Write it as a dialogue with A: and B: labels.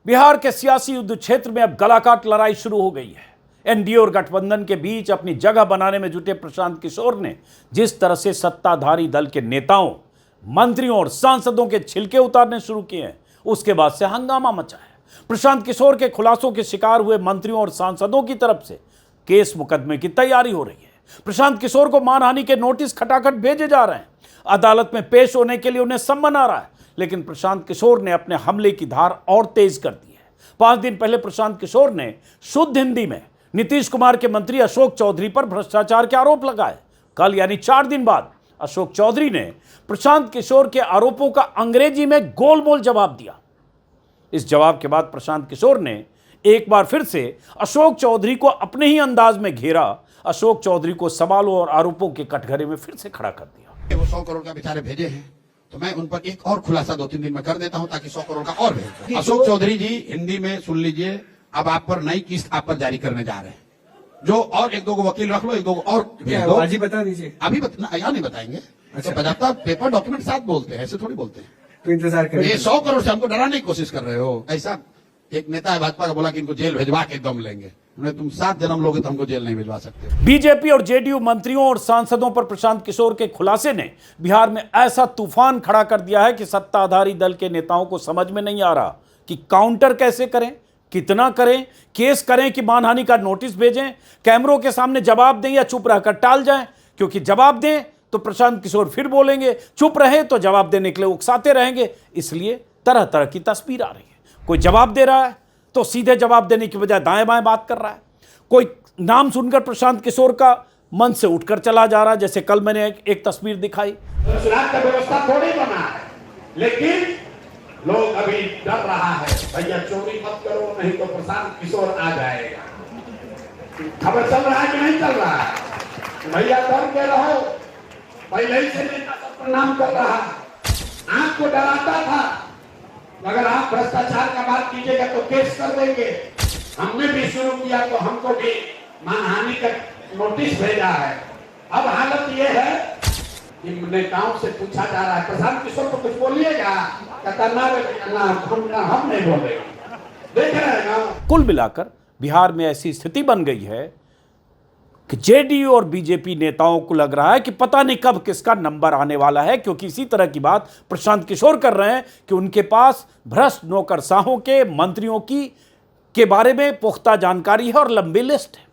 A: बिहार के सियासी युद्ध क्षेत्र में अब गलाकाट लड़ाई शुरू हो गई है। एनडीए और गठबंधन के बीच अपनी जगह बनाने में जुटे प्रशांत किशोर ने जिस तरह से सत्ताधारी दल के नेताओं, मंत्रियों और सांसदों के छिलके उतारने शुरू किए हैं, उसके बाद से हंगामा मचा है। प्रशांत किशोर के खुलासों के शिकार हुए मंत्रियों और सांसदों की तरफ से केस मुकदमे की तैयारी हो रही है। प्रशांत किशोर को मानहानि के नोटिस खटाखट भेजे जा रहे हैं। अदालत में पेश होने के लिए उन्हें सम्मन आ रहा है, लेकिन प्रशांत किशोर ने अपने हमले की धार और तेज कर दी है। 5 दिन पहले प्रशांत किशोर ने शुद्ध हिंदी में नीतीश कुमार के मंत्री अशोक चौधरी पर भ्रष्टाचार के आरोप लगाए। कल यानी 4 दिन बाद अशोक चौधरी ने प्रशांत किशोर के आरोपों का अंग्रेजी में गोलमोल जवाब दिया। इस जवाब के बाद प्रशांत किशोर ने एक बार फिर से अशोक चौधरी को अपने ही अंदाज में घेरा। अशोक चौधरी को सवालों और आरोपों के कटघरे में फिर से खड़ा कर दिया।
B: वो 100 करोड़ का बेचारे भेजे हैं, तो मैं उन पर एक और खुलासा 2-3 दिन में कर देता हूं, ताकि 100 करोड़ का और भेज। अशोक चौधरी जी, हिंदी में सुन लीजिए, अब आप पर नई किस्त आप पर जारी करने जा रहे हैं। जो और 1-2 वकील रख लो, 1-2 और भेज दो।
C: आज ही बता दीजिए।
B: अभी यहाँ नहीं बताएंगे। अच्छा। तो बजाता पेपर डॉक्यूमेंट साथ बोलते हैं, ऐसे थोड़ी बोलते हैं।
C: तो इंतजार करिए।
B: ये 100 करोड़ से हमको डराने की कोशिश कर रहे हो। ऐसा एक नेता है भाजपा का, बोला कि इनको जेल भेजवा के दम लेंगे। तुम 7 जन्म लोगे तो हमको जेल नहीं भिजवा सकते।
A: बीजेपी और जेडीयू मंत्रियों और सांसदों पर प्रशांत किशोर के खुलासे ने बिहार में ऐसा तूफान खड़ा कर दिया है कि सत्ताधारी दल के नेताओं को समझ में नहीं आ रहा कि काउंटर कैसे करें, कितना करें, केस करें कि मानहानि का नोटिस भेजें, कैमरों के सामने जवाब दें या चुप रहकर टाल जाएं। क्योंकि जवाब दें तो प्रशांत किशोर फिर बोलेंगे, चुप रहे तो जवाब देने के लिए उकसाते रहेंगे। इसलिए तरह तरह की तस्वीर आ रही है। कोई जवाब दे रहा है तो सीधे जवाब देने की बजाय दाएं बाएं बात कर रहा है। कोई नाम सुनकर प्रशांत किशोर का मन से उठकर चला जा रहा है। जैसे कल मैंने एक तस्वीर दिखाई।
D: चुनाव का व्यवस्था थोड़ी बना है, लेकिन लोग अभी डर रहा है, भैया चोरी मत करो नहीं तो प्रशांत किशोर आ जाएगा। खबर चल रहा है कि नहीं चल रहा है? भैया डर के रहो। पहले ही से नेता सब प्रणाम कर रहा, आंख को डराता था, अगर आप भ्रष्टाचार का बात कीजिएगा तो केस कर देंगे। हमने भी शुरू किया तो हमको भी मानहानि का नोटिस भेजा है। अब हालत ये है कि नेताओं से पूछा जा रहा है, प्रशांत किशोर को कुछ बोलिएगा? कहता ना, हम नहीं बोलेंगे। देख रहे हैं ना।
A: कुल मिलाकर बिहार में ऐसी स्थिति बन गई है कि जेडीयू और बीजेपी नेताओं को लग रहा है कि पता नहीं कब किसका नंबर आने वाला है, क्योंकि इसी तरह की बात प्रशांत किशोर कर रहे हैं कि उनके पास भ्रष्ट नौकरशाहों के मंत्रियों के बारे में पुख्ता जानकारी है और लंबी लिस्ट है।